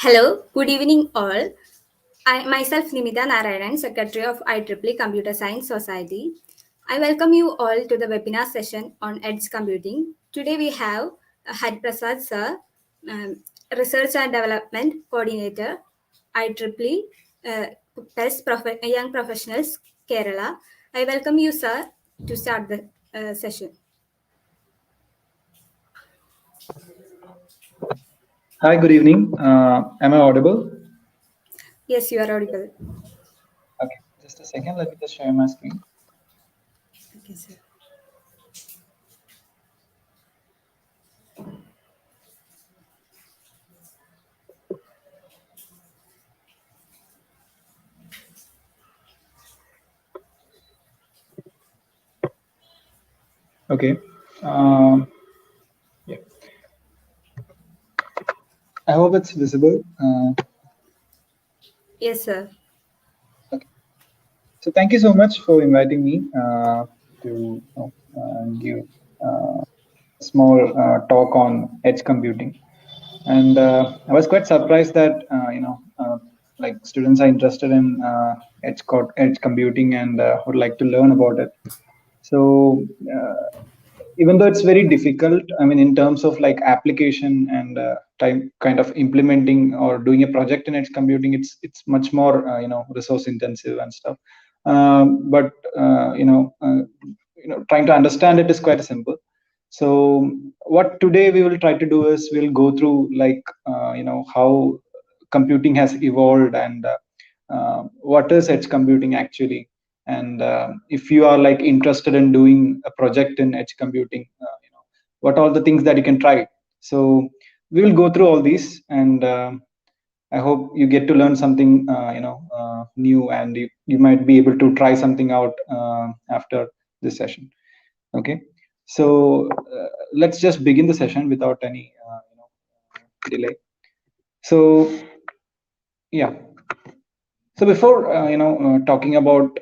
Hello, good evening all. I myself Nimita Narayanan, Secretary of IEEE Computer Science Society. I welcome you all to the webinar session on Edge Computing. Today we have Prasad sir, Research and Development Coordinator, IEEE Best Young Professionals, Kerala. I welcome you, sir, to start the session. Hi, good evening. Am I audible? Yes, you are audible. Okay, just a second. Let me just share my screen. Okay, sir. Okay. Yeah. I hope it's visible. Yes, sir. Okay. So thank you so much for inviting me to give a small talk on edge computing. And I was quite surprised that like students are interested in edge computing and would like to learn about it. So even though it's very difficult, I mean, in terms of like application and time kind of implementing or doing a project in edge computing, it's much more resource intensive and stuff. But trying to understand it is quite simple. So what today we will try to do is we'll go through like how computing has evolved and what is edge computing actually, and if you are like interested in doing a project in edge computing, what all the things that you can try. So we will go through all these, and I hope you get to learn something new, and you might be able to try something out after this session. Okay, so let's just begin the session without any delay. So yeah, so before talking about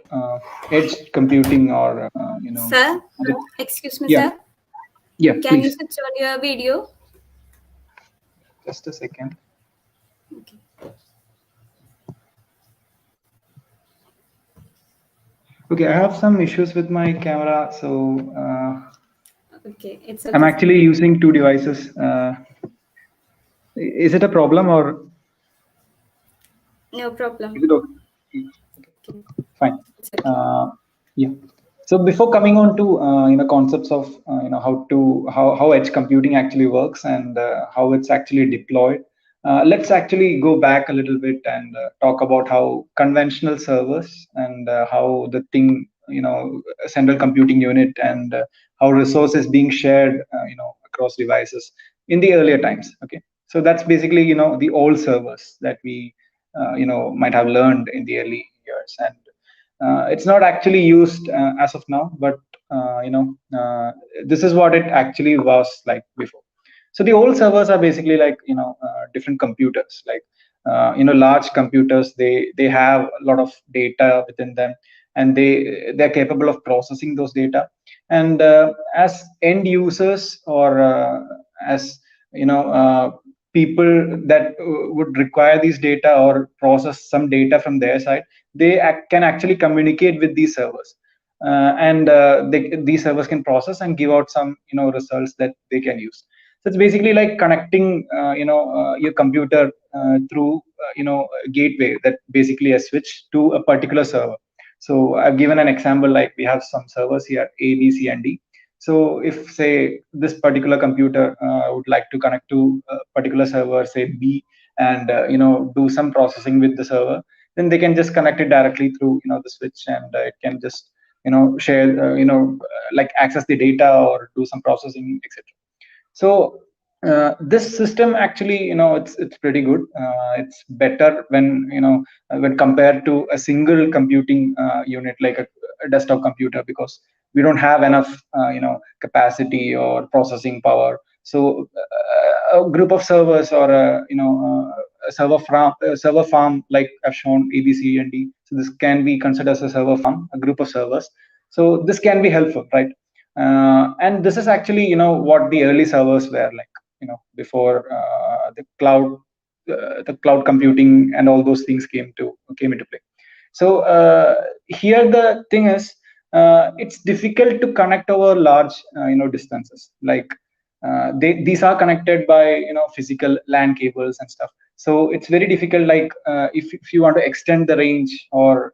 edge computing or Sir, excuse me, yeah, sir. yeah, Can you please, switch on your video? just a second. Okay. Okay, I have some issues with my camera, so Okay, it's I'm okay. actually using two devices. Is it a problem or No problem. is it okay? Okay. Fine. It's okay. Yeah. So before coming on to concepts of how edge computing actually works and how it's actually deployed, let's actually go back a little bit and talk about how conventional servers and how the thing, central computing unit, and how resource is being shared across devices in the earlier times. Okay, so that's basically the old servers that we might have learned in the early years, and it's not actually used as of now, but this is what it actually was like before. So the old servers are basically like different computers, like large computers. They have a lot of data within them, and they're capable of processing those data. And as end users, or as people that would require these data or process some data from their side, they can actually communicate with these servers, and these servers can process and give out some results that they can use. So it's basically like connecting your computer through a gateway, that basically a switch to a particular server. So I've given an example, like we have some servers here, A, B, C, and D. So if, say, this particular computer would like to connect to a particular server, say B, and do some processing with the server, then they can just connect it directly through the switch, and it can just share like access the data or do some processing, etc. So this system actually, it's pretty good. It's better when compared to a single computing unit, like a desktop computer, because we don't have enough capacity or processing power. So a group of servers, or a server farm, like I've shown A, B, C, and D. So this can be considered as a server farm, a group of servers. So this can be helpful, right? And this is actually what the early servers were like, before the cloud the cloud computing and all those things came into play. So here the thing is, it's difficult to connect over large distances. Like these are connected by physical LAN cables and stuff. So it's very difficult. Like if you want to extend the range, or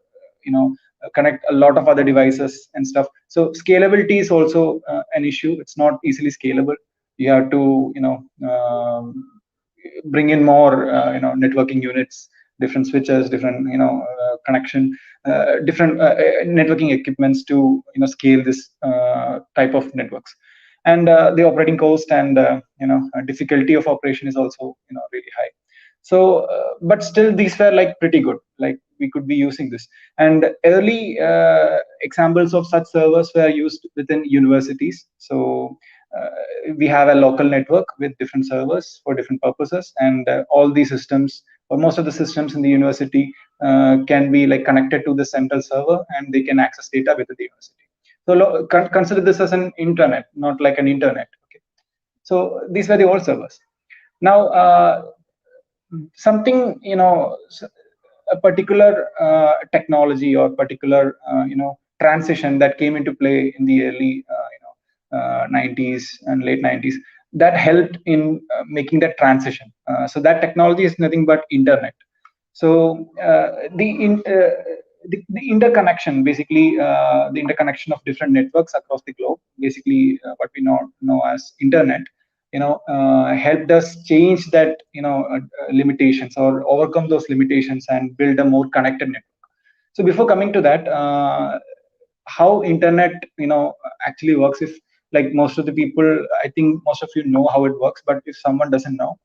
connect a lot of other devices and stuff. So scalability is also an issue. It's not easily scalable. You have to bring in more networking units, different switches, different connection, different networking equipments to scale this type of networks. And the operating cost and difficulty of operation is also really high. So but still these were like pretty good, like we could be using this. And early examples of such servers were used within universities. So we have a local network with different servers for different purposes, and all these systems, or most of the systems in the university, can be like connected to the central server, and they can access data within the university. So consider this as an intranet, not like an internet. Okay, so these were the old servers. Now something a particular technology or particular transition that came into play in the early 90s and late 90s, that helped in making that transition. So that technology is nothing but internet. So the interconnection, basically the interconnection of different networks across the globe, basically what we know as internet, helped us change that limitations, or overcome those limitations, and build a more connected network. So before coming to that, how internet actually works, if like most of the people, I think most of you know how it works, but if someone doesn't know,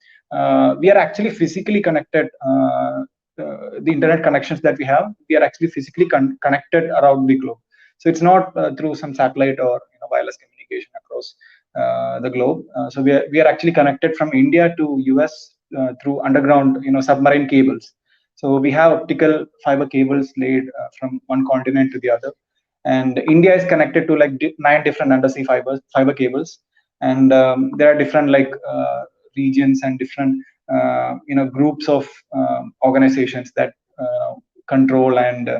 we are actually physically connected. The internet connections that we have, we are actually physically connected around the globe. So it's not through some satellite or wireless communication across the globe. So we are actually connected from India to US through underground submarine cables. So we have optical fiber cables laid from one continent to the other, and India is connected to like 9 different undersea fiber cables, and there are different like regions and different groups of organizations that control and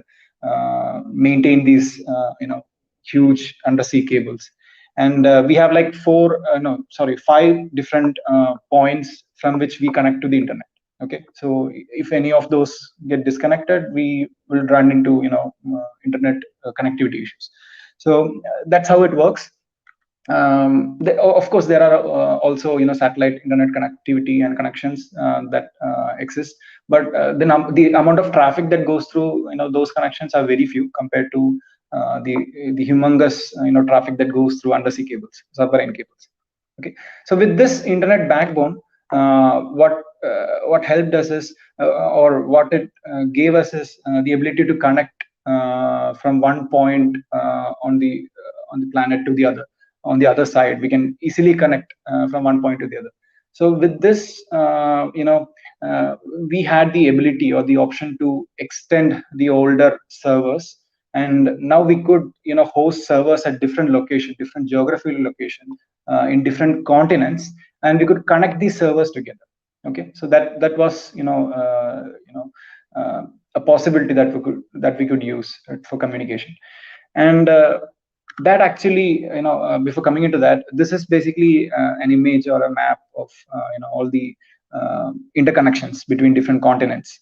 maintain these huge undersea cables. And we have like 5 different points from which we connect to the internet. Okay, so if any of those get disconnected, we will run into internet connectivity issues. So that's how it works. Of course, there are also satellite internet connectivity and connections that exist, but the amount of traffic that goes through those connections are very few compared to the humongous traffic that goes through undersea cables, submarine cables. Okay, so with this internet backbone, what helped us is, or what it gave us is the ability to connect from one point on the planet to the other. On the other side, we can easily connect from one point to the other. So with this, we had the ability or the option to extend the older servers, and now we could host servers at different location, different geographical location, in different continents, and we could connect these servers together. Okay, so that was a possibility that we could use for communication. And that actually, before coming into that, this is basically an image or a map of all the interconnections between different continents.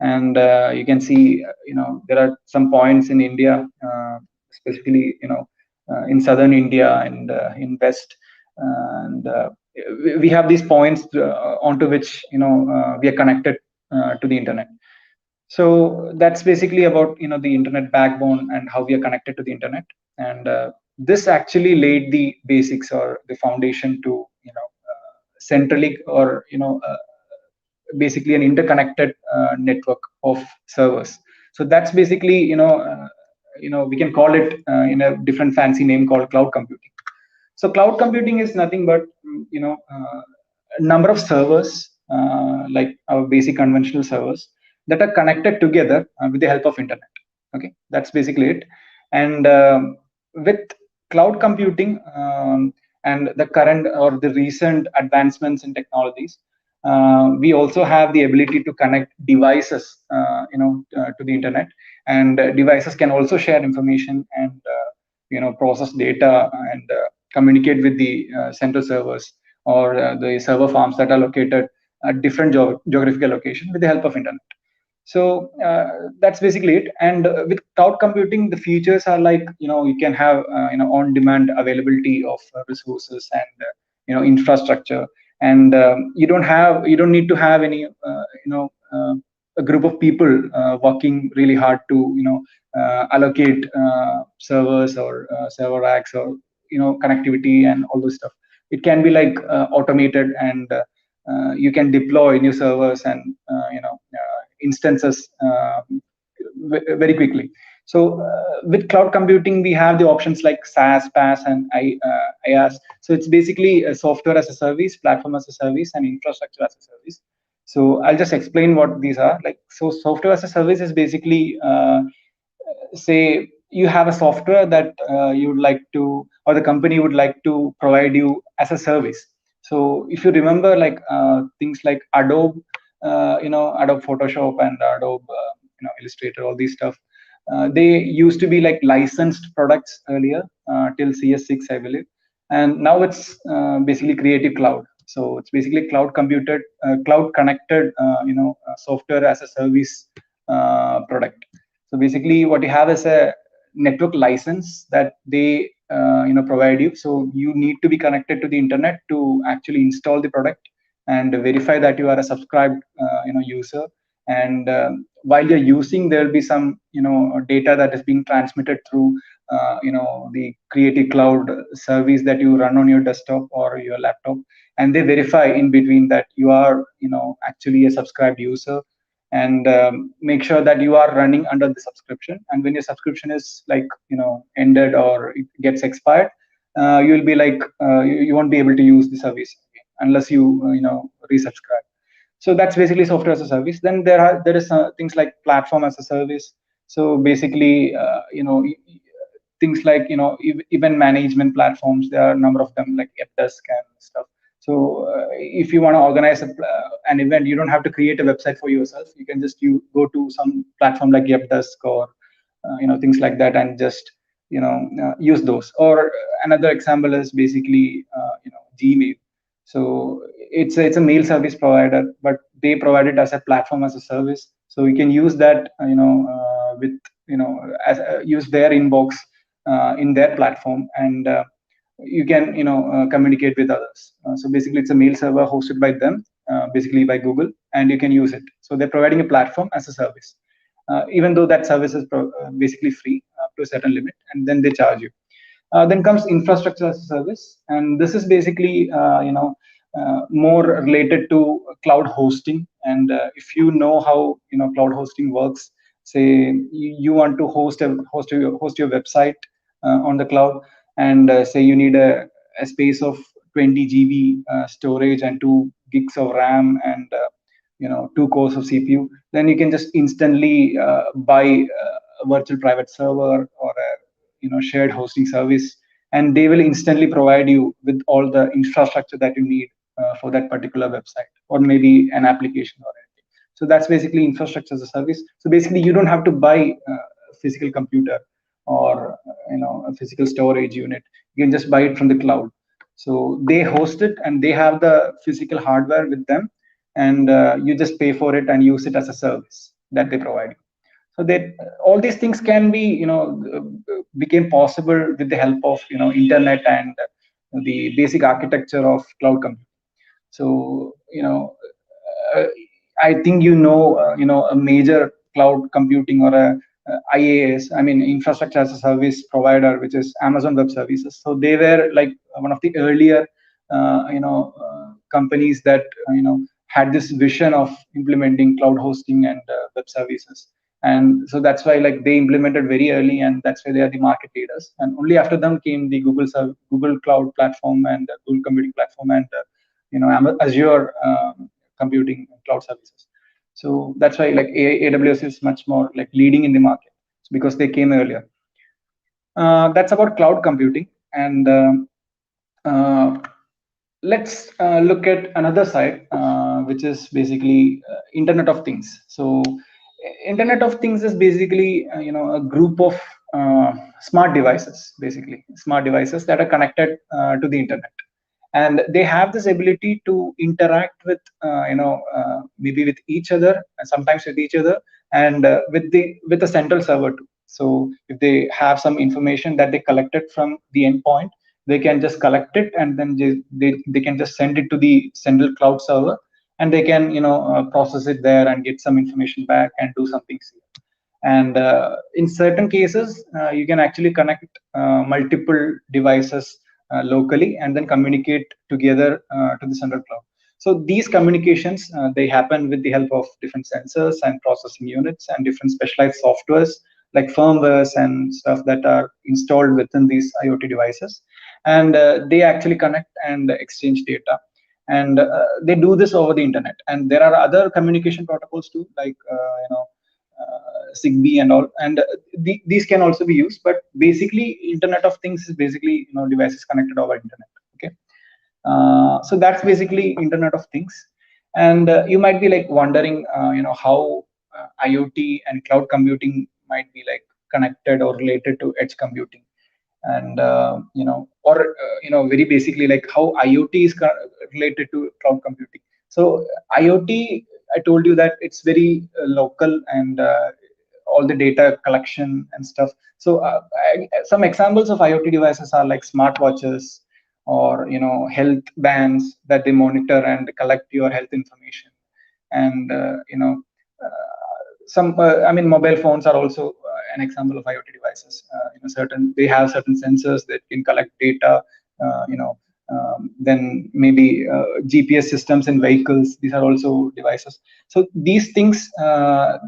And you can see there are some points in India, specifically in southern India and in west, and we have these points onto which we are connected to the internet. So that's basically about the internet backbone and how we are connected to the internet. And this actually laid the basics or the foundation to centrally, or basically an interconnected network of servers. So that's basically we can call it in a different fancy name called cloud computing. So cloud computing is nothing but a number of servers, like our basic conventional servers, that are connected together with the help of internet. Okay, that's basically it. And with cloud computing and the current or the recent advancements in technologies, we also have the ability to connect devices, to the internet, and devices can also share information and process data and communicate with the central servers or the server farms that are located at different geographical location with the help of internet. So that's basically it. And with cloud computing, the features are like, you can have on-demand availability of resources and infrastructure, and you don't need to have any a group of people working really hard to allocate servers or server racks or connectivity and all those stuff. It can be like automated, and you can deploy new servers and instances very quickly. So with cloud computing, we have the options like SaaS, PaaS, and IaaS. So it's basically a software as a service, platform as a service, and infrastructure as a service. So I'll just explain what these are. Like, so software as a service is basically say you have a software that you would like to, or the company would like to provide you as a service. So if you remember, like things like Adobe, Adobe Photoshop and Adobe Illustrator, all these stuff, they used to be like licensed products earlier till CS6, I believe, and now it's basically Creative Cloud. So it's basically cloud connected software as a service product. So basically what you have is a network license that they provide you. So you need to be connected to the internet to actually install the product and verify that you are a subscribed user. And while you're using, there will be some data that is being transmitted through the Creative Cloud service that you run on your desktop or your laptop, and they verify in between that you are actually a subscribed user, and make sure that you are running under the subscription. And when your subscription is like ended or it gets expired, you'll be like you won't be able to use the service again unless you resubscribe. So that's basically software as a service. Then there is things like platform as a service. So basically things like event management platforms. There are a number of them like Epdesk and stuff. So if you want to organize an event, you don't have to create a website for yourself. You can just go to some platform like Epdesk or things like that, and just use those. Or another example is basically Gmail. So it's a mail service provider, but they provide it as a platform as a service. So you can use that with as use their inbox in their platform, and you can communicate with others. So basically it's a mail server hosted by them, basically by Google, and you can use it. So they're providing a platform as a service, even though that service is basically free up to a certain limit, and then they charge you. Then comes infrastructure as a service, and this is basically more related to cloud hosting. And if you know how cloud hosting works, say you want to host your website on the cloud, and say you need a space of 20 GB storage and 2 gigs of RAM and 2 cores of CPU, then you can just instantly buy a virtual private server or a shared hosting service, and they will instantly provide you with all the infrastructure that you need for that particular website or maybe an application or anything. So that's basically infrastructure as a service. So basically you don't have to buy a physical computer or a physical storage unit. You can just buy it from the cloud. So they host it and they have the physical hardware with them, and you just pay for it and use it as a service that they provide you. So that all these things can be became possible with the help of internet and the basic architecture of cloud computing. So uh, I think a major cloud computing or a IaaS, I mean infrastructure as a service provider, which is Amazon Web Services. So they were like one of the earlier companies that had this vision of implementing cloud hosting and web services. And so that's why like they implemented very early, and that's why they are the market leaders. And only after them came the Google Cloud Platform and Google Computing Platform and Azure computing cloud services. So that's why like AWS is much more like leading in the market. It's because they came earlier. That's about cloud computing. And uh, let's look at another side, which is basically Internet of Things. So Internet of Things is basically a group of smart devices, basically smart devices that are connected to the internet, and they have this ability to interact with maybe with each other, and sometimes with each other, and with the central server too. So if they have some information that they collected from the endpoint, they can just collect it, and then they can just send it to the central cloud server, and they can process it there and get some information back and do something. And in certain cases, you can actually connect multiple devices locally and then communicate together to the central cloud. So these communications, they happen with the help of different sensors and processing units and different specialized softwares like firmwares and stuff that are installed within these IoT devices. And they actually connect and exchange data. And they do this over the internet. And there are other communication protocols too, like Zigbee and all, and these can also be used. But basically, Internet of Things is basically devices connected over internet. Okay, so that's basically Internet of Things. And you might be like wondering, how IoT and cloud computing might be like connected or related to edge computing, and or very basically like how IoT is related to cloud computing. So IoT, I told you that it's very local, and all the data collection and stuff. So some examples of IoT devices are like smartwatches, or health bands that they monitor and collect your health information. And some I mean, mobile phones are also an example of IoT devices. They have certain sensors that can collect data. Then maybe GPS systems in vehicles. These are also devices. So these things,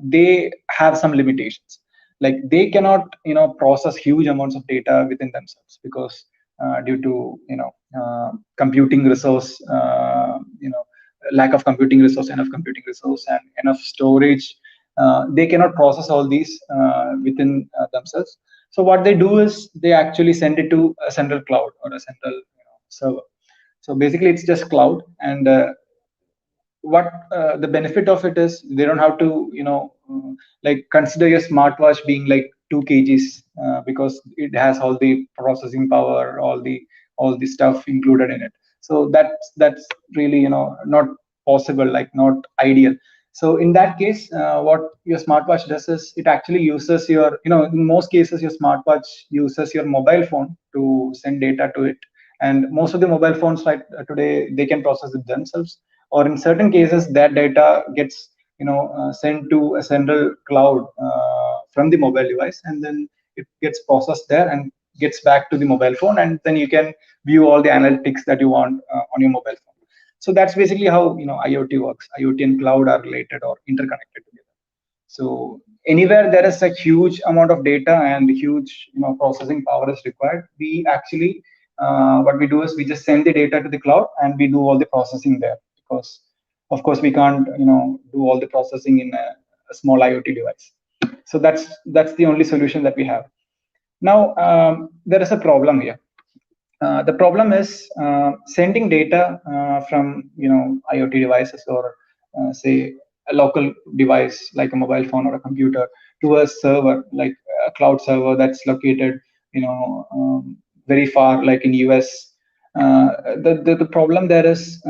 they have some limitations. Like they cannot process huge amounts of data within themselves, because due to computing resource, lack of computing resource, enough computing resource, and enough storage. They cannot process all these within themselves. So what they do is they actually send it to a central cloud or a central server. So basically, it's just cloud. And what the benefit of it is, they don't have to like consider your smartwatch being like 2 kgs, because it has all the processing power, all the stuff included in it. So that's really not possible, like not ideal. So in that case, what your smartwatch does is it actually uses your, in most cases, your smartwatch uses your mobile phone to send data to it. And most of the mobile phones right today, they can process it themselves, or in certain cases that data gets sent to a central cloud from the mobile device, and then it gets processed there and gets back to the mobile phone, and then you can view all the analytics that you want on your mobile phone. So that's basically how IoT works. IoT and cloud are related or interconnected together. So anywhere there is a huge amount of data and huge processing power is required, we actually what we do is we just send the data to the cloud and we do all the processing there, because of course we can't do all the processing in a small IoT device. So that's the only solution that we have. Now there is a problem here. The problem is sending data from IoT devices, or say a local device like a mobile phone or a computer, to a server like a cloud server that's located very far, like in US. The problem there is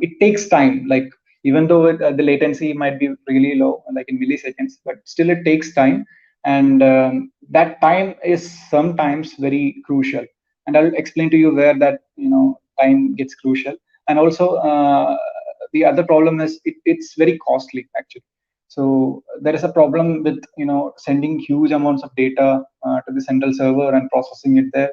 it takes time. Like even though the latency might be really low, like in milliseconds, but still it takes time, and that time is sometimes very crucial. And I'll explain to you where that time gets crucial. And also the other problem is it's very costly actually. So there is a problem with sending huge amounts of data to the central server and processing it there,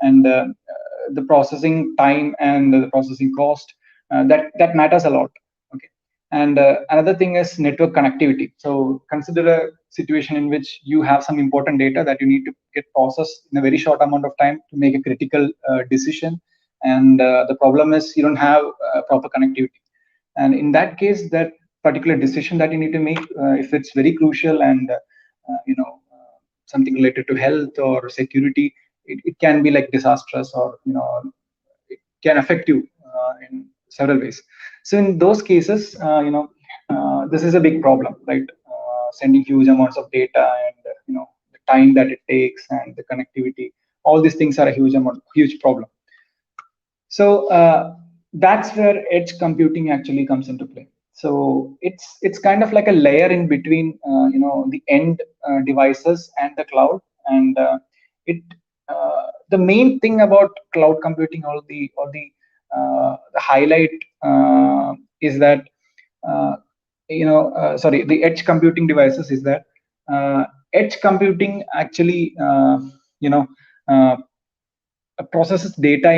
and the processing time and the processing cost, that matters a lot. Okay. And another thing is network connectivity. So consider a situation in which you have some important data that you need to get processed in a very short amount of time to make a critical decision. And the problem is you don't have proper connectivity. And in that case, that particular decision that you need to make, if it's very crucial and something related to health or security, it can be like disastrous, or it can affect you in several ways. So in those cases, this is a big problem, right? Sending huge amounts of data, and the time that it takes, and the connectivity, all these things are a huge problem. So that's where edge computing actually comes into play. So it's kind of like a layer in between, the end devices and the cloud. And it the main thing about cloud computing, or the highlight, is that sorry, the edge computing devices, is that edge computing actually you know uh, processes data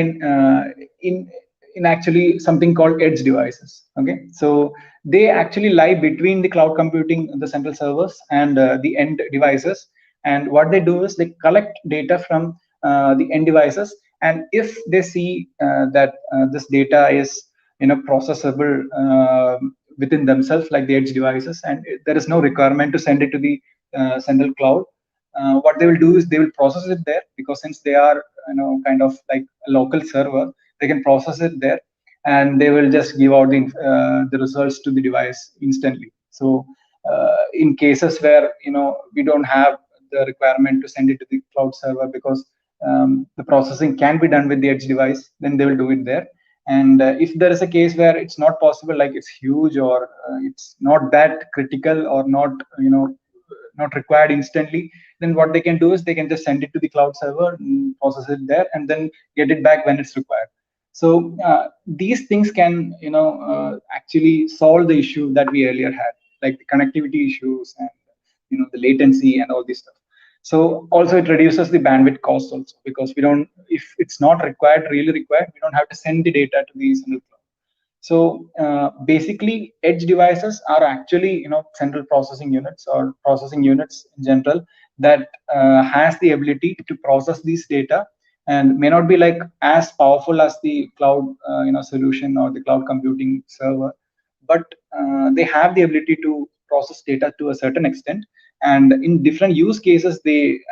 in in actually something called edge devices. Okay, so they actually lie between the cloud computing, the central servers, and the end devices. And what they do is they collect data from the end devices, and if they see that this data is processable within themselves, like the edge devices, and there is no requirement to send it to the central cloud, what they will do is they will process it there, because since they are kind of like a local server, they can process it there, and they will just give out the results to the device instantly. So in cases where we don't have the requirement to send it to the cloud server, because the processing can be done with the edge device, then they will do it there. And if there is a case where it's not possible, like it's huge, or it's not that critical, or not required instantly, then what they can do is they can just send it to the cloud server, process it there, and then get it back when it's required. So these things can actually solve the issue that we earlier had, like the connectivity issues, and the latency and all this stuff. So also it reduces the bandwidth cost also, because we don't, if it's not really required, we don't have to send the data to the central cloud. So basically, edge devices are actually central processing units, or processing units in general, that has the ability to process these data, and may not be like as powerful as the cloud solution or the cloud computing server, but they have the ability to process data to a certain extent. And in different use cases, we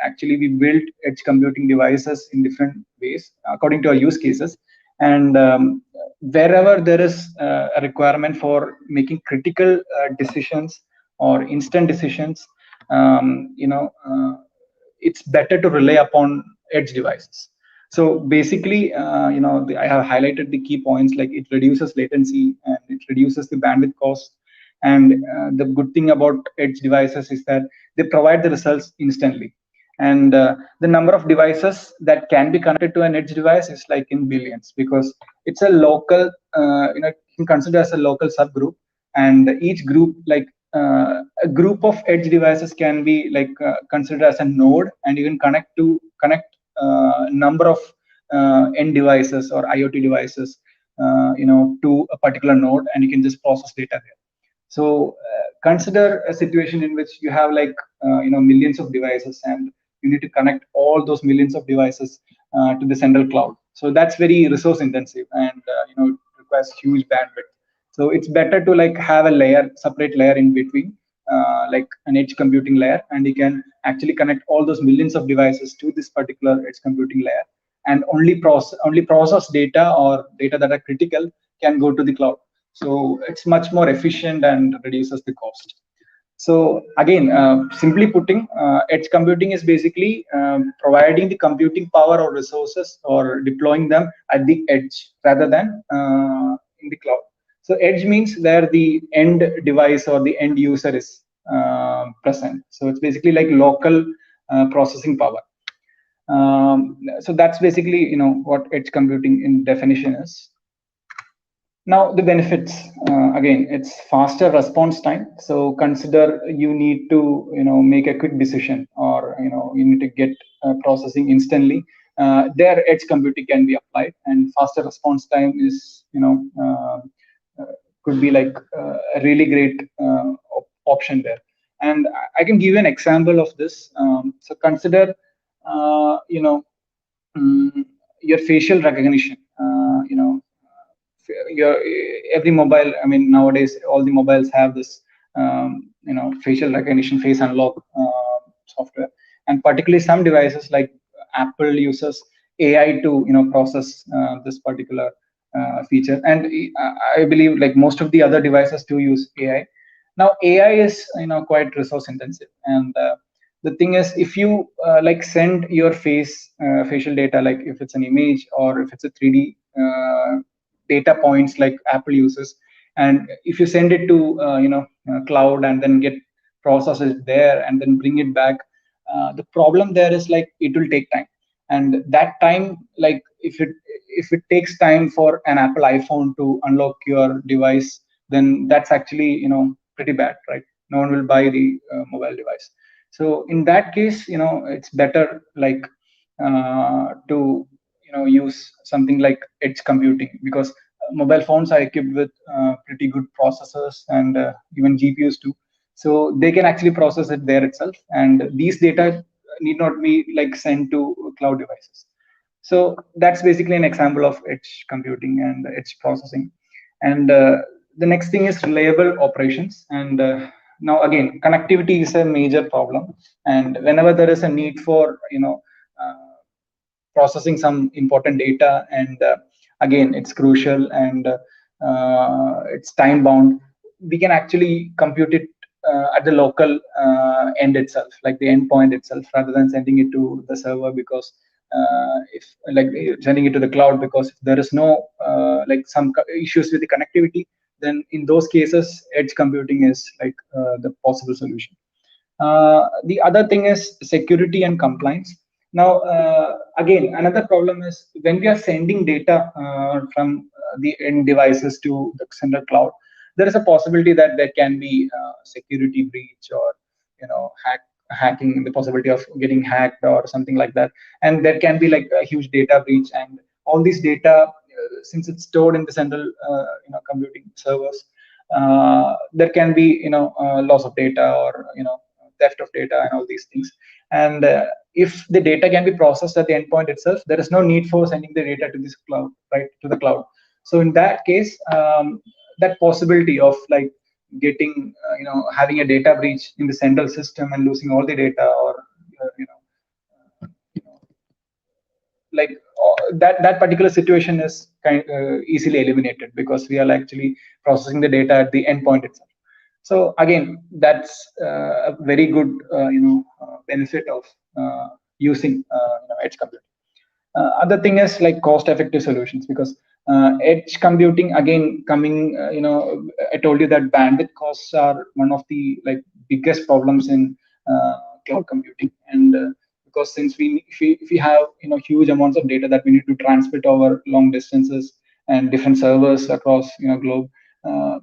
build edge computing devices in different ways according to our use cases. And wherever there is a requirement for making critical decisions or instant decisions, it's better to rely upon edge devices. So basically, I have highlighted the key points, like it reduces latency, and it reduces the bandwidth cost. And the good thing about edge devices is that they provide the results instantly. And the number of devices that can be connected to an edge device is like in billions, because it's a local, you can consider as a local subgroup. And each group, like a group of edge devices, can be like considered as a node, and you can connect number of end devices or IoT devices, to a particular node, and you can just process data there. So consider a situation in which you have like millions of devices, and you need to connect all those millions of devices to the central cloud. So that's very resource intensive, and it requires huge bandwidth. So it's better to like have a separate layer in between, like an edge computing layer, and you can actually connect all those millions of devices to this particular edge computing layer, and only process data, or data that are critical, can go to the cloud. So it's much more efficient and reduces the cost. So again, simply putting, edge computing is basically providing the computing power or resources, or deploying them at the edge rather than in the cloud. So edge means where the end device or the end user is present. So it's basically like local processing power. So that's basically what edge computing in definition is. Now the benefits, again, it's faster response time. So consider you need to make a quick decision, or you need to get processing instantly. There edge computing can be applied, and faster response time is could be like a really great option there. And I can give you an example of this. So consider your facial recognition. Your every mobile, I mean, nowadays all the mobiles have this facial recognition, face unlock software. And particularly some devices like Apple uses AI to process this particular feature. And I believe like most of the other devices do use AI. Now AI is quite resource intensive, and the thing is, if you like send your facial data, like if it's an image or if it's a 3D data points like Apple uses, and if you send it to cloud and then get processes there and then bring it back, the problem there is like it will take time, and that time, like if it takes time for an Apple iPhone to unlock your device, then that's actually pretty bad, right? No one will buy the mobile device. So in that case, it's better like to use something like edge computing, because mobile phones are equipped with pretty good processors and even GPUs too, so they can actually process it there itself, and these data need not be like sent to cloud devices. So that's basically an example of edge computing and edge processing. And the next thing is reliable operations. And now again, connectivity is a major problem, and whenever there is a need for uh, processing some important data, and again it's crucial, and it's time bound, we can actually compute it at the local end itself, like the endpoint itself, rather than sending it to the server, because if like sending it to the cloud, because if there is no like some issues with the connectivity, then in those cases edge computing is like the possible solution. The other thing is security and compliance. Now, again, another problem is when we are sending data from the end devices to the central cloud, there is a possibility that there can be security breach, or hacking, the possibility of getting hacked or something like that, and there can be like a huge data breach, and all these data, since it's stored in the central computing servers, there can be loss of data, or theft of data and all these things. And if the data can be processed at the endpoint itself, there is no need for sending the data to this cloud, right, to the cloud. So in that case, that possibility of like getting having a data breach in the central system and losing all the data, or you know, like that particular situation is easily eliminated, because we are actually processing the data at the endpoint itself. So again, that's a very good benefit of using edge computing. Other thing is like cost effective solutions, because edge computing, again, coming I told you that bandwidth costs are one of the like biggest problems in cloud computing. And because since if we have huge amounts of data that we need to transmit over long distances and different servers across globe, uh,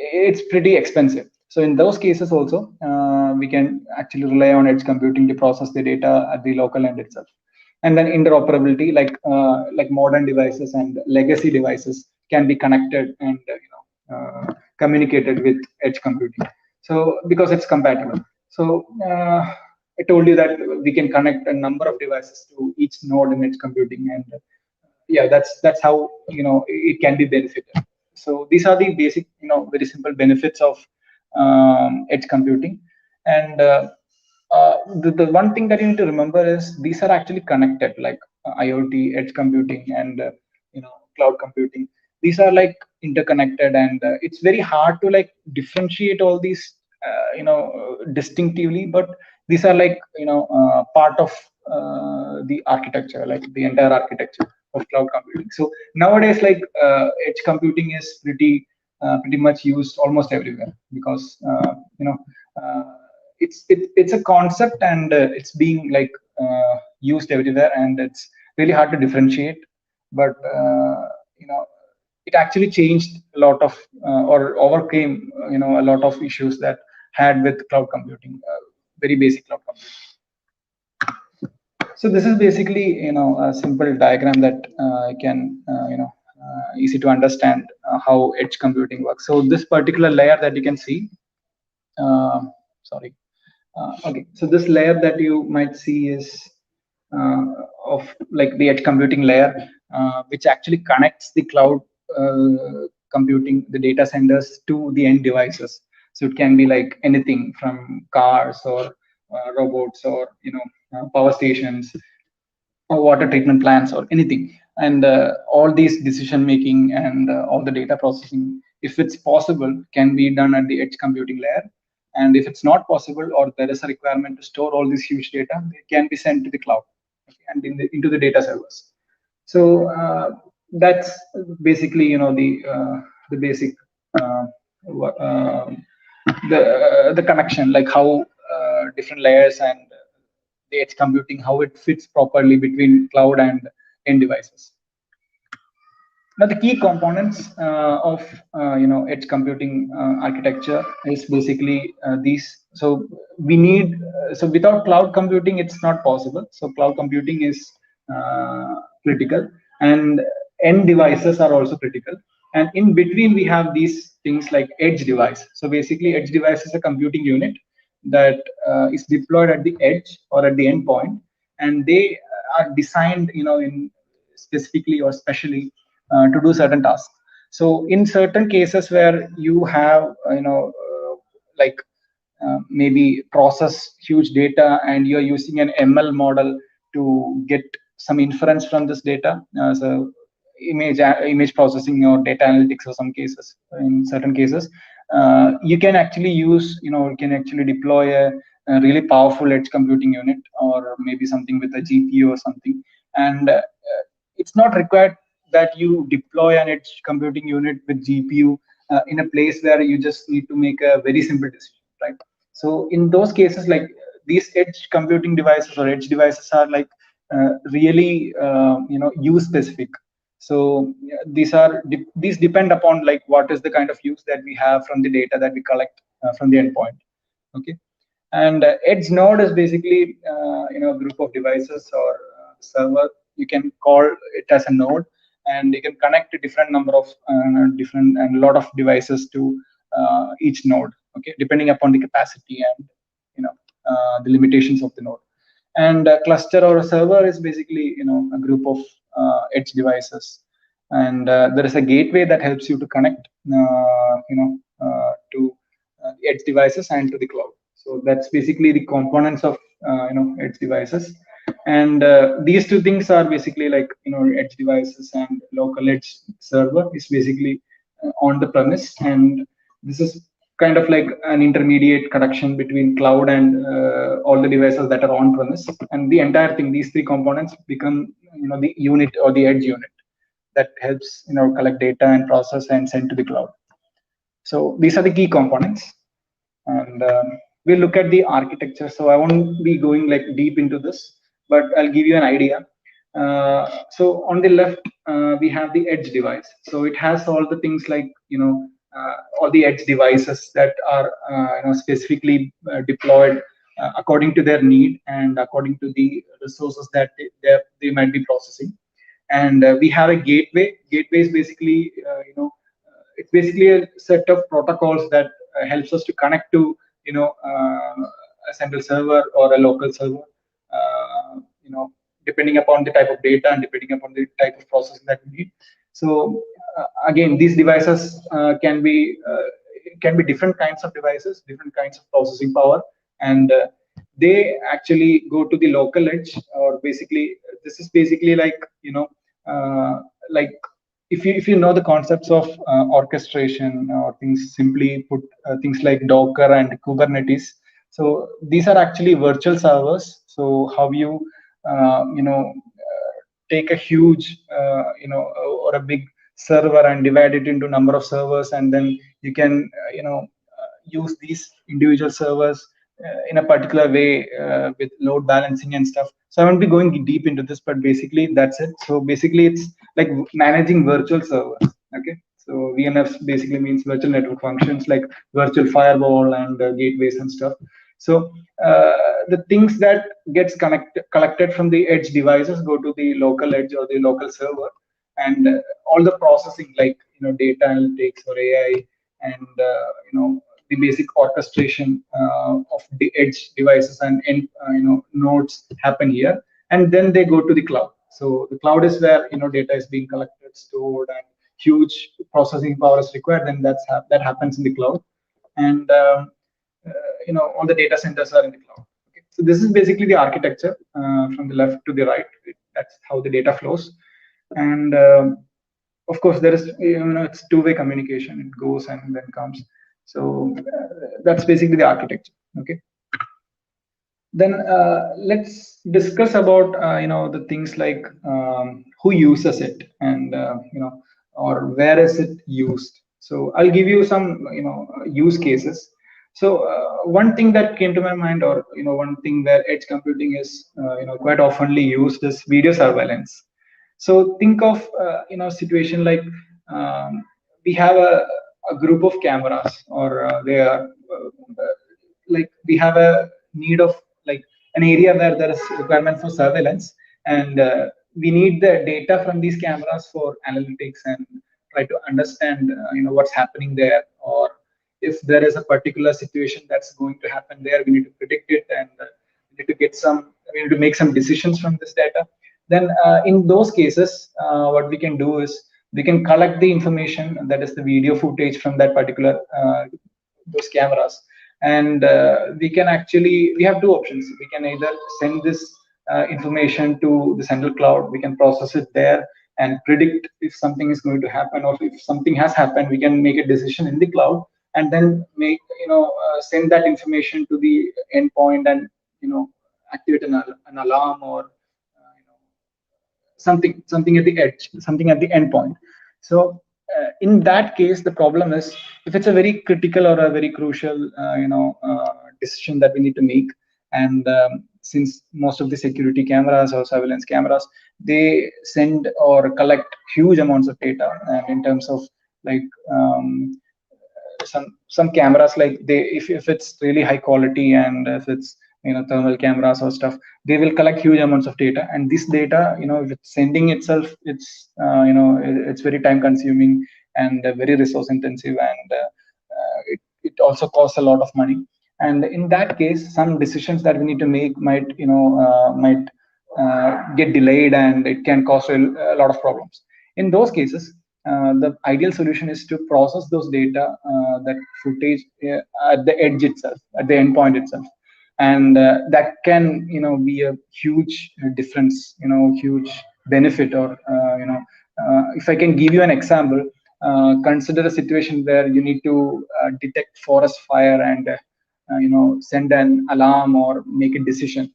it's pretty expensive. So in those cases also, we can actually rely on edge computing to process the data at the local end itself. And then interoperability, like modern devices and legacy devices can be connected and communicated with edge computing. So because it's compatible. So I told you that we can connect a number of devices to each node in edge computing, and yeah, that's how it can be benefited. So these are the basic very simple benefits of edge computing. And the one thing that you need to remember is these are actually connected, like IoT, edge computing, and cloud computing. These are like interconnected, and it's very hard to like differentiate all these distinctively. But these are like part of the architecture, like the entire architecture of cloud computing. So nowadays, like edge computing is pretty much used almost everywhere, because uh, it's a concept, and it's being like used everywhere, and it's really hard to differentiate. But it actually changed a lot of or overcame a lot of issues that had with cloud computing, very basic cloud computing. So this is basically a simple diagram that I can easy to understand how edge computing works. So this particular layer that you can see, uh, sorry, okay, so this layer that you might see is uh, of like the edge computing layer, which actually connects the cloud computing, the data centers, to the end devices. So it can be like anything from cars, or robots, or power stations, or water treatment plants, or anything. and all these decision making and all the data processing, if it's possible, can be done at the edge computing layer. And if it's not possible, or there is a requirement to store all this huge data, it can be sent to the cloud, okay, and into the data servers. So that's basically, the basic uh, uh, the connection, like how different layers and the edge computing, how it fits properly between cloud and end devices. Now, the key components of edge computing architecture is basically these. So we need so without cloud computing, it's not possible. So cloud computing is critical, and end devices are also critical. And in between, we have these things like edge device. So basically, edge device is a computing unit that is deployed at the edge or at the endpoint, and they are designed, in specifically or specially to do certain tasks. So in certain cases where you have, like maybe process huge data, and you're using an ML model to get some inference from this data, so image processing or data analytics, or some cases, in certain cases, you can actually use, you can actually deploy a really powerful edge computing unit, or maybe something with a GPU or something. And it's not required that you deploy an edge computing unit with GPU in a place where you just need to make a very simple decision, right? So in those cases, like, these edge computing devices or edge devices are like really, use specific. So yeah, these depend upon, like, what is the kind of use that we have from the data that we collect from the endpoint. Okay. And edge node is basically, a group of devices or server. You can call it as a node, and you can connect a different number of different and a lot of devices to each node. Okay, depending upon the capacity and, the limitations of the node. And a cluster or a server is basically, a group of edge devices, and there is a gateway that helps you to connect, to the edge devices and to the cloud. So that's basically the components of edge devices. And these two things are basically like, edge devices and local edge server is basically on the premise, and this is kind of like an intermediate connection between cloud and all the devices that are on premise. And the entire thing, these three components become, the unit or the edge unit that helps, collect data and process and send to the cloud. So these are the key components. And we'll look at the architecture. So I won't be going like deep into this, but I'll give you an idea. So on the left, we have the edge device. So it has all the things like, all the edge devices that are specifically deployed according to their need and according to the resources that they might be processing. And we have a gateway. Gateway is basically, it's basically a set of protocols that helps us to connect to, a central server or a local server, depending upon the type of data and depending upon the type of processing that we need. So again, these devices can be different kinds of devices, different kinds of processing power, and they actually go to the local edge. Or basically, this is basically like, like, if you know the concepts of orchestration, or things, simply put, things like Docker and Kubernetes. So these are actually virtual servers. So how you take a huge, or a big server and divide it into number of servers, and then you can use these individual servers in a particular way with load balancing and stuff. So I won't be going deep into this, but basically that's it. So basically it's like managing virtual servers. Okay, so VNFs basically means virtual network functions, like virtual firewall and gateways and stuff. So the things that gets collected from the edge devices go to the local edge or the local server, and all the processing, like, data analytics or AI, and the basic orchestration of the edge devices and nodes happen here, and then they go to the cloud. So the cloud is where data is being collected, stored, and huge processing power is required. Then that happens in the cloud, and all the data centers are in the cloud. Okay. So this is basically the architecture from the left to the right. That's how the data flows. And of course, there is, it's two-way communication. It goes and then comes. So that's basically the architecture. Okay. Then let's discuss about the things like who uses it, and or where is it used. So I'll give you some use cases. So one thing that came to my mind, or one thing where edge computing is quite oftenly used, is video surveillance. So think of situation like, we have a group of cameras, or they are like we have a need of like an area where there is requirement for surveillance, and we need the data from these cameras for analytics and try to understand what's happening there, or if there is a particular situation that's going to happen there, we need to predict it, and we need to we need to make some decisions from this data. Then in those cases, what we can do is we can collect the information, that is the video footage from that particular those cameras, and we have two options. We can either send this information to the central cloud, we can process it there and predict if something is going to happen, or if something has happened, we can make a decision in the cloud, and then send that information to the endpoint, and activate an alarm, or something at the edge, something at the endpoint. So in that case, the problem is, if it's a very critical or a very crucial decision that we need to make, and since most of the security cameras or surveillance cameras, they send or collect huge amounts of data, and in terms of like some cameras, like if it's really high quality, and if it's thermal cameras or stuff, they will collect huge amounts of data, and this data, if it's sending itself, it's very time consuming and very resource intensive, and it also costs a lot of money. And in that case, some decisions that we need to make might get delayed, and it can cause a lot of problems. In those cases, the ideal solution is to process those data, that footage, at the edge itself, at the endpoint itself, and that can be a huge difference, huge benefit. Or if I can give you an example, consider a situation where you need to detect forest fire, and send an alarm or make a decision,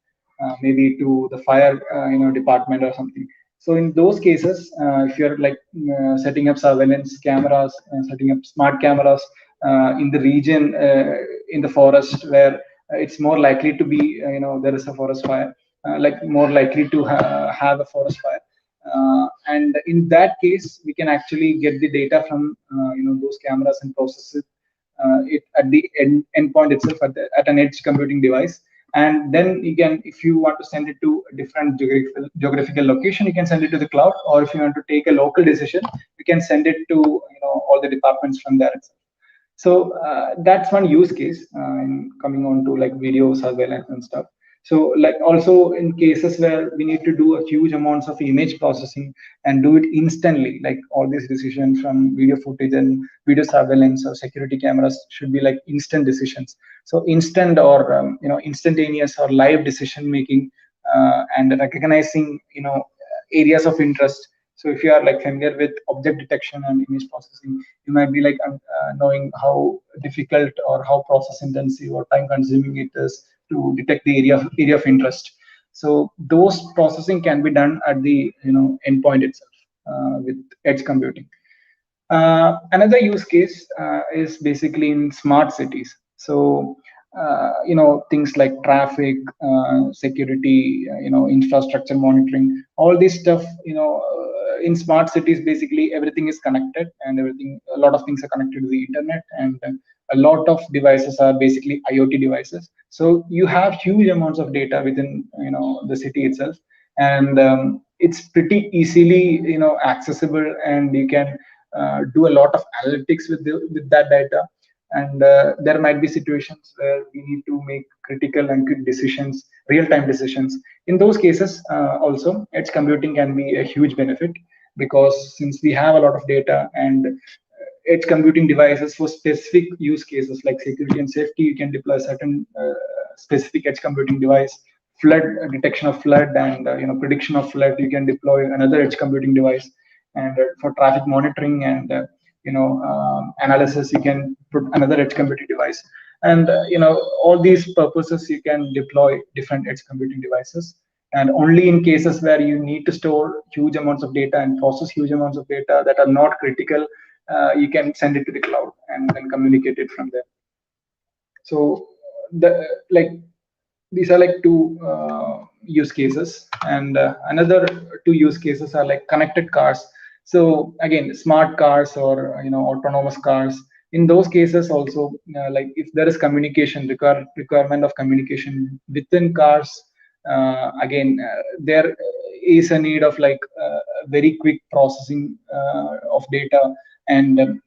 maybe to the fire department or something. So in those cases, if you're like setting up surveillance cameras, setting up smart cameras in the region, in the forest, where it's more likely to be, there is a forest fire, like more likely to have a forest fire. And in that case, we can actually get the data from those cameras and process it at the endpoint itself, at an edge computing device. And then you can, if you want to send it to a different geographical location, you can send it to the cloud, or if you want to take a local decision, you can send it to all the departments from there itself. So that's one use case, coming on to like video surveillance and stuff. So like also in cases where we need to do a huge amounts of image processing and do it instantly, like all these decisions from video footage and video surveillance or security cameras should be like instant decisions. So instant, or instantaneous or live decision making, and recognizing areas of interest. So if you are like familiar with object detection and image processing, you might be like knowing how difficult or how process intensive or time consuming it is to detect the area of interest. So those processing can be done at the endpoint itself, with edge computing. Another use case is basically in smart cities. So things like traffic, security, infrastructure monitoring, all this stuff. In smart cities, basically everything is connected, and a lot of things are connected to the internet, and a lot of devices are basically IoT devices. So you have huge amounts of data within the city itself, and it's pretty easily accessible, and you can do a lot of analytics with that data. And there might be situations where we need to make critical and quick decisions, real-time decisions. In those cases, also edge computing can be a huge benefit, because since we have a lot of data, and edge computing devices for specific use cases like security and safety, you can deploy certain specific edge computing device. flood detection of flood and prediction of flood, you can deploy another edge computing device. And for traffic monitoring and analysis, you can put another edge computing device. And all these purposes, you can deploy different edge computing devices. And only in cases where you need to store huge amounts of data and process huge amounts of data that are not critical, you can send it to the cloud and then communicate it from there. So the like these are like two use cases, and another two use cases are like connected cars. So again, smart cars or autonomous cars. In those cases also, like if there is requirement of communication within cars, again there is a need of like very quick processing of data. And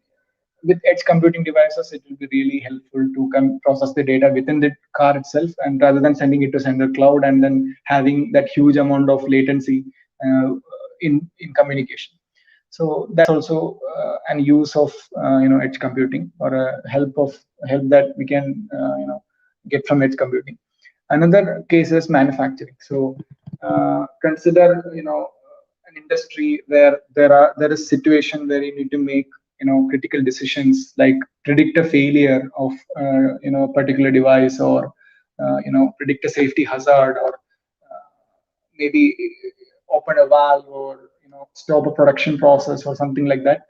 with edge computing devices, it will be really helpful to process the data within the car itself, and rather than sending it to central cloud and then having that huge amount of latency in communication. So that's also an use of edge computing, or a help that we can get from edge computing. Another case is manufacturing. So consider an industry where there is situation where you need to make critical decisions, like predict a failure of a particular device, or predict a safety hazard, or maybe open a valve, or stop a production process or something like that.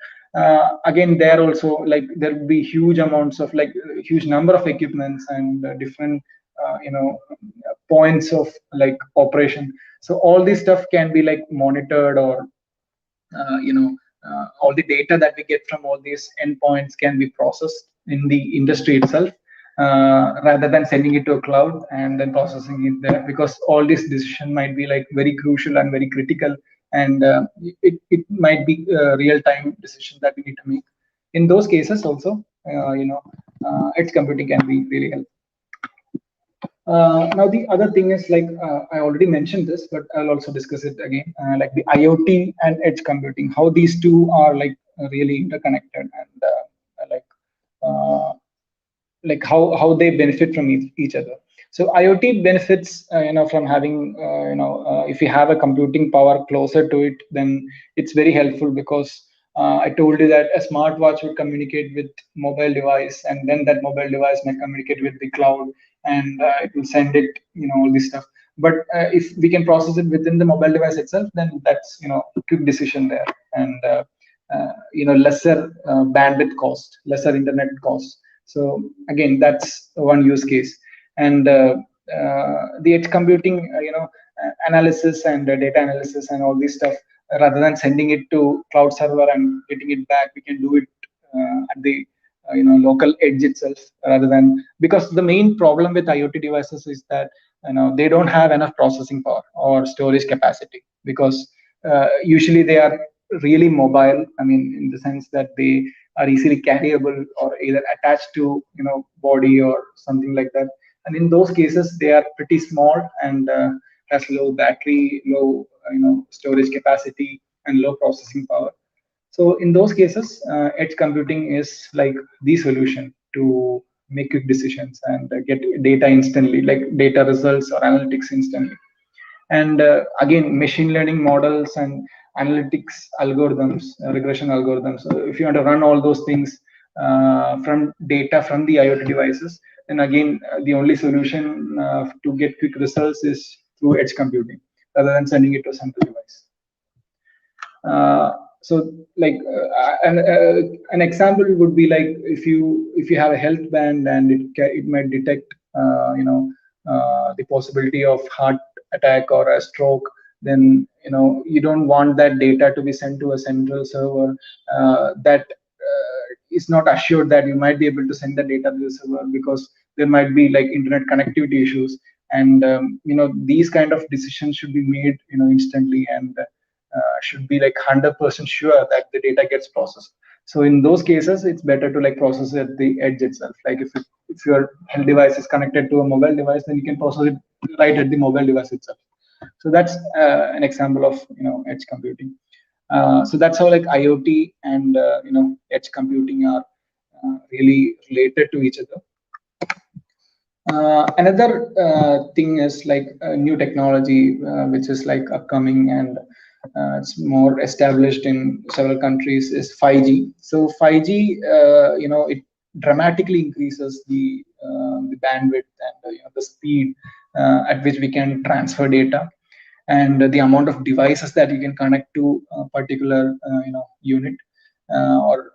Again, there also, like there will be huge amounts of like huge number of equipments and different points of like operation. So all this stuff can be like monitored, or all the data that we get from all these endpoints can be processed in the industry itself, rather than sending it to a cloud and then processing it there, because all this decision might be like very crucial and very critical. And it might be a real-time decision that we need to make. In those cases also, edge computing can be really helpful. Now the other thing is, like I already mentioned this, but I'll also discuss it again, like the IoT and edge computing, how these two are like really interconnected, and uh, like how they benefit from each other. So IoT benefits, from having, if you have a computing power closer to it, then it's very helpful, because I told you that a smartwatch would communicate with mobile device, and then that mobile device may communicate with the cloud, and it will send it, all this stuff. But if we can process it within the mobile device itself, then that's quick decision there, and lesser bandwidth cost, lesser internet cost. So again, that's one use case. And the edge computing, analysis and data analysis and all this stuff, rather than sending it to cloud server and getting it back, we can do it at the local edge itself, rather than, because the main problem with IoT devices is that they don't have enough processing power or storage capacity, because usually they are really mobile. I mean, in the sense that they are easily carryable, or either attached to body or something like that. And in those cases, they are pretty small, and has low battery, low storage capacity, and low processing power. So in those cases, edge computing is like the solution to make quick decisions and get data instantly, like data results or analytics instantly. And again, machine learning models and analytics algorithms, regression algorithms. So if you want to run all those things from data from the IoT devices, then again, the only solution to get quick results is through edge computing, rather than sending it to a central device. So like an example would be like, if you have a health band, and it might detect the possibility of heart attack or a stroke, then you don't want that data to be sent to a central server that is not assured that you might be able to send the data to the server, because there might be like internet connectivity issues. And these kind of decisions should be made instantly, and should be like 100% sure that the data gets processed. So in those cases, it's better to like process at the edge itself. Like if your health device is connected to a mobile device, then you can process it right at the mobile device itself. So that's an example of edge computing. So that's how like IoT and edge computing are really related to each other. Another thing is like new technology, which is like upcoming and it's more established in several countries, is 5G. So 5G, it dramatically increases the bandwidth and the speed at which we can transfer data, and the amount of devices that you can connect to a particular unit, or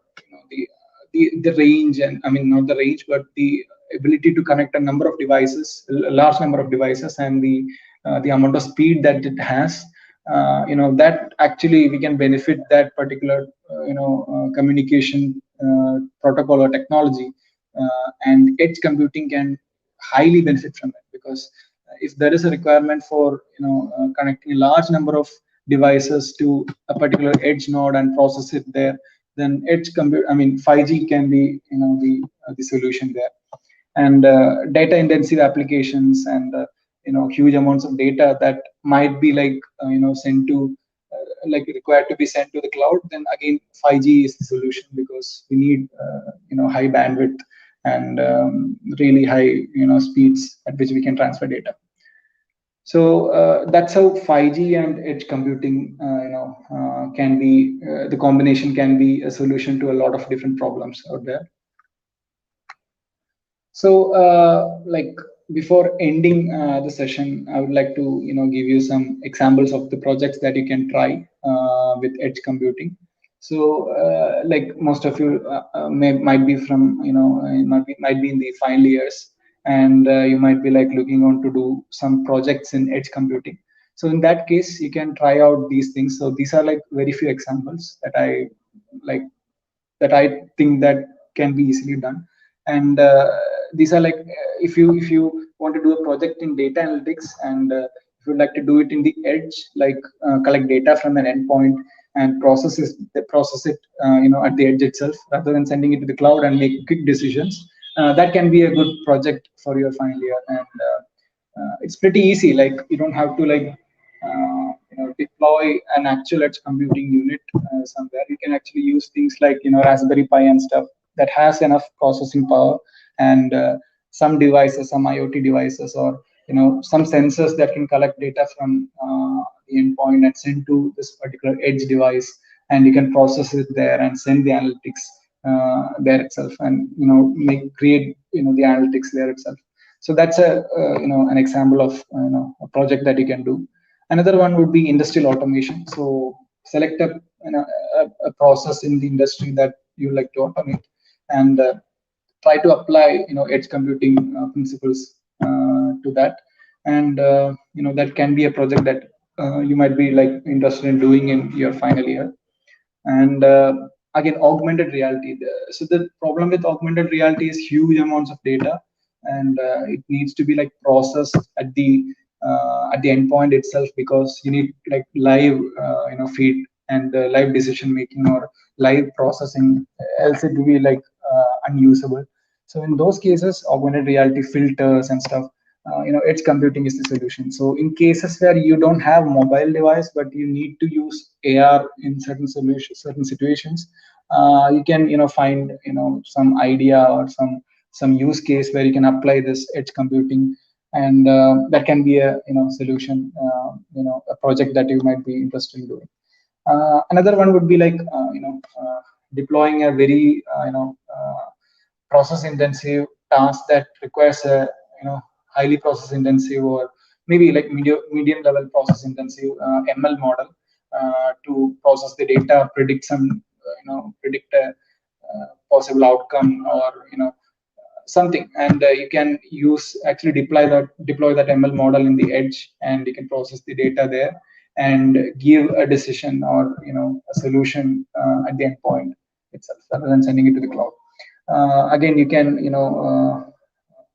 the range, and I mean not the range but the ability to connect a number of devices, a large number of devices, and the amount of speed that it has, that actually we can benefit that particular communication protocol or technology, and edge computing can highly benefit from it, because if there is a requirement for connecting a large number of devices to a particular edge node and process it there, then edge compute, I mean 5G can be the solution there. And data intensive applications, and huge amounts of data that might be like sent to like required to be sent to the cloud, then again 5G is the solution, because we need high bandwidth and really high speeds at which we can transfer data. So that's how 5G and edge computing, can be the combination can be a solution to a lot of different problems out there. So, like before ending the session, I would like to give you some examples of the projects that you can try with edge computing. So, like most of you might be from might be in the final years, and you might be like looking on to do some projects in edge computing. So in that case, you can try out these things. So these are like very few examples that I like that I think that can be easily done. And these are like if you want to do a project in data analytics, and if you'd like to do it in the edge, like collect data from an endpoint and process it at the edge itself, rather than sending it to the cloud and make quick decisions. That can be a good project for your final year, and it's pretty easy. Like you don't have to like deploy an actual edge computing unit somewhere. You can actually use things like Raspberry Pi and stuff that has enough processing power, and some devices, some IoT devices, or some sensors that can collect data from the endpoint and send to this particular edge device, and you can process it there and send the analytics there itself, and make create the analytics there itself. So that's a an example of a project that you can do. Another one would be industrial automation. So select a process in the industry that you like to automate, and try to apply edge computing principles to that. And that can be a project that you might be like interested in doing in your final year. And again, augmented reality. So the problem with augmented reality is huge amounts of data, and it needs to be like processed at the endpoint itself, because you need like live feed and live decision making or live processing, else it will be like unusable. So in those cases, augmented reality filters and stuff, edge computing is the solution. So in cases where you don't have mobile device but you need to use AR in certain solutions, certain situations, you can find some idea or some use case where you can apply this edge computing, and that can be a solution, a project that you might be interested in doing. Another one would be like deploying a very process intensive task that requires a highly process intensive, or maybe like medium level process intensive ML model to process the data, predict some predict a possible outcome, or something. And you can use actually deploy that ML model in the edge, and you can process the data there and give a decision or a solution at the endpoint itself, rather than sending it to the cloud. Again, you can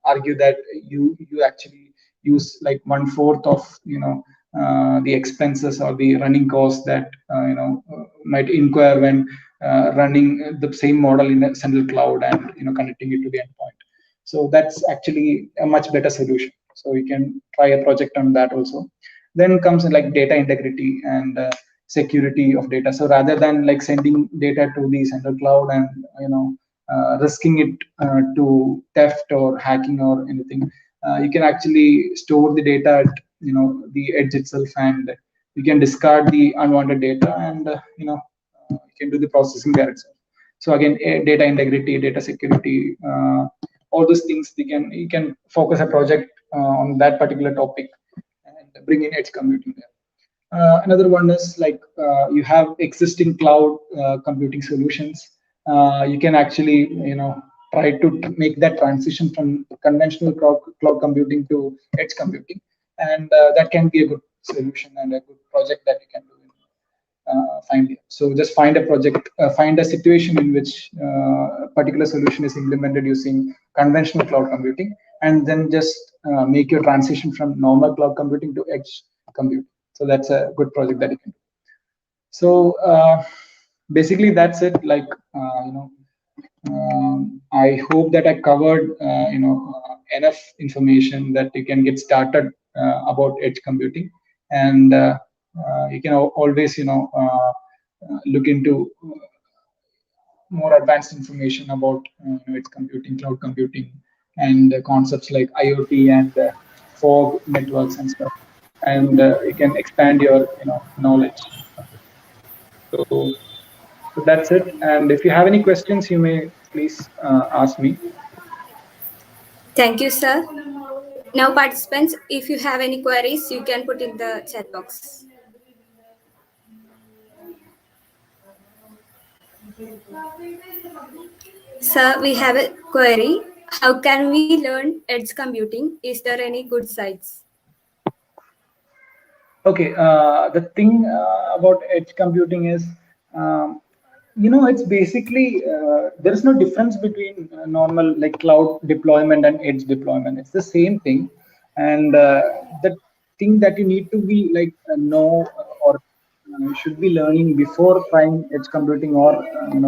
argue that you actually use like 1/4 of the expenses or the running costs that might incur when running the same model in a central cloud and connecting it to the endpoint. So that's actually a much better solution. So you can try a project on that also. Then comes in like data integrity and security of data. So rather than like sending data to the central cloud and risking it to theft or hacking or anything, you can actually store the data at the edge itself, and you can discard the unwanted data, and you can do the processing there itself. So again, data integrity, data security, all those things, you can focus a project on that particular topic and bring in edge computing there. Another one is like you have existing cloud computing solutions. You can actually try to make that transition from conventional cloud computing to edge computing, and that can be a good solution and a good project that you can do find it. So just find a project, find a situation in which a particular solution is implemented using conventional cloud computing, and then just make your transition from normal cloud computing to edge computing. So that's a good project that you can do. So basically that's it. Like I hope that I covered enough information that you can get started about edge computing, and you can always look into more advanced information about edge computing, cloud computing, and concepts like IoT and fog networks and stuff, and you can expand your knowledge. So, so that's it. And if you have any questions, you may please ask me. Thank you, sir. Now, participants, if you have any queries, you can put in the chat box. Sir, we have a query. How can we learn edge computing? Is there any good sites? Okay, the thing about edge computing is, um, it's basically there is no difference between normal like cloud deployment and edge deployment. It's the same thing, and the thing that you need to be like know or should be learning before trying edge computing or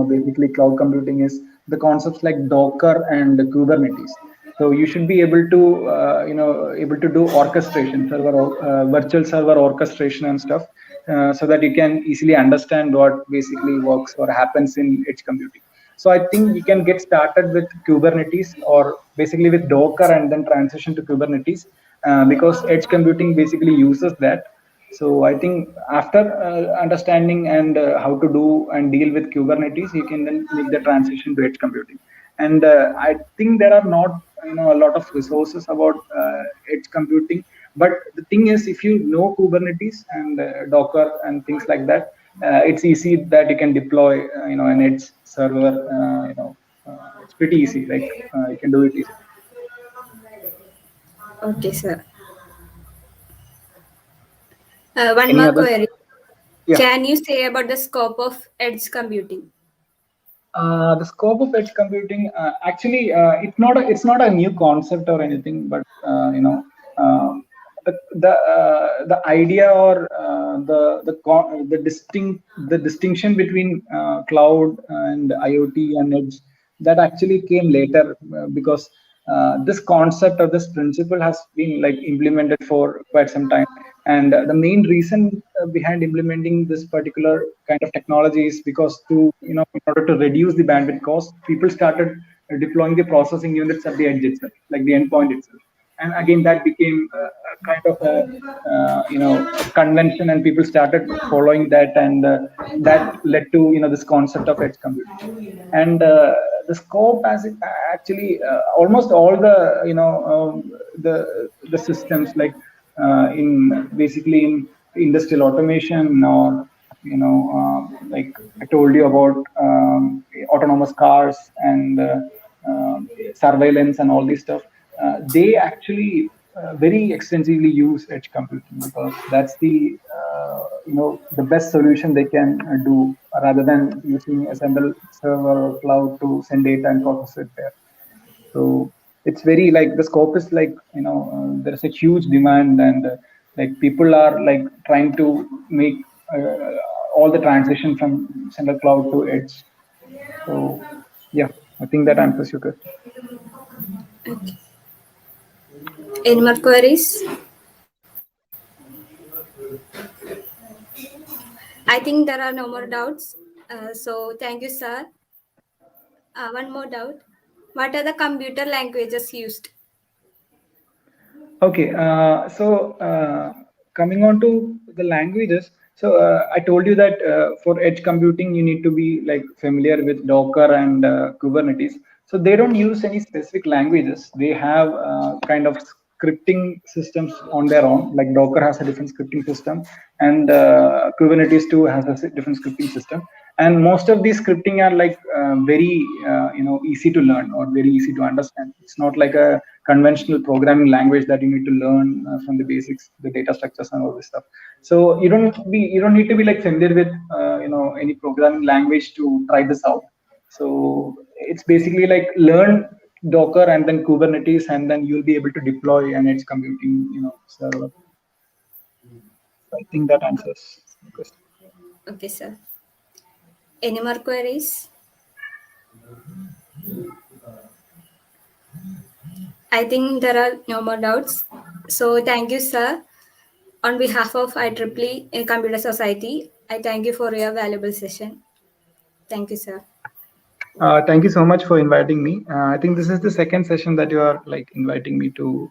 basically cloud computing is the concepts like Docker and Kubernetes. So you should be able to able to do orchestration, virtual server orchestration and stuff, so that you can easily understand what basically works or happens in edge computing. So I think you can get started with Kubernetes or basically with Docker and then transition to Kubernetes, because edge computing basically uses that. So I think after understanding and how to do and deal with Kubernetes, you can then make the transition to edge computing. And I think there are not a lot of resources about edge computing. But the thing is, if you know Kubernetes and Docker and things like that, it's easy that you can deploy an edge server. It's pretty easy. Like you can do it easily. Okay, sir. One Any more other? query. Yeah. Can you say about the scope of edge computing? The scope of edge computing, actually, it's not a new concept or anything, but um, the idea or the distinction between cloud and IoT and edge, that actually came later, because this concept or this principle has been like implemented for quite some time. And the main reason behind implementing this particular kind of technology is because in order to reduce the bandwidth cost, people started deploying the processing units at the edge itself, like the endpoint itself. And again, that became a kind of a convention, and people started following that, and that led to this concept of edge computing. And the scope, as it actually almost all the the systems, like in basically in industrial automation, or like I told you about autonomous cars and surveillance and all this stuff, they actually very extensively use edge computing, because that's the best solution they can do, rather than using a central server or cloud to send data and process it there. So it's very like the scope is like there's a huge demand, and like people are like trying to make all the transition from central cloud to edge. So yeah, I think that answers your question. Okay. Any more queries? I think there are no more doubts. So thank you, sir. One more doubt. What are the computer languages used? Okay, coming on to the languages, I told you that for edge computing you need to be like familiar with Docker and Kubernetes. So they don't use any specific languages. They have kind of scripting systems on their own. Like Docker has a different scripting system, and Kubernetes too has a different scripting system. And most of these scripting are like very easy to learn or very easy to understand. It's not like a conventional programming language that you need to learn from the basics, the data structures and all this stuff. So you don't need to be like familiar with any programming language to try this out. So it's basically like learn Docker and then Kubernetes, and then you'll be able to deploy an edge computing server. So I think that answers the question. Okay, sir. Any more queries? I think there are no more doubts. So thank you, sir. On behalf of IEEE Computer Society, I thank you for your valuable session. Thank you, sir. Thank you so much for inviting me. I think this is the second session that you are like inviting me to,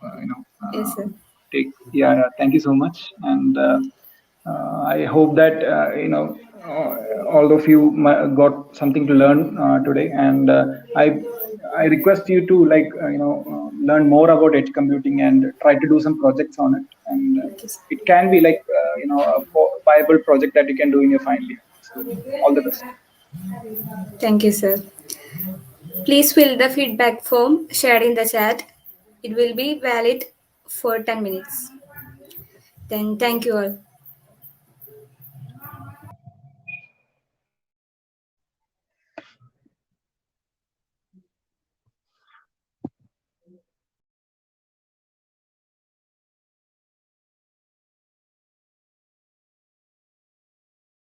Yes, sir. take. Yeah, thank you so much, and I hope that all of you got something to learn today, and I request you to like learn more about edge computing and try to do some projects on it, and Okay, sir. it can be like a viable project that you can do in your final year. So all the best. Thank you, sir. Please fill the feedback form shared in the chat. It will be valid for 10 minutes. Then, thank you all.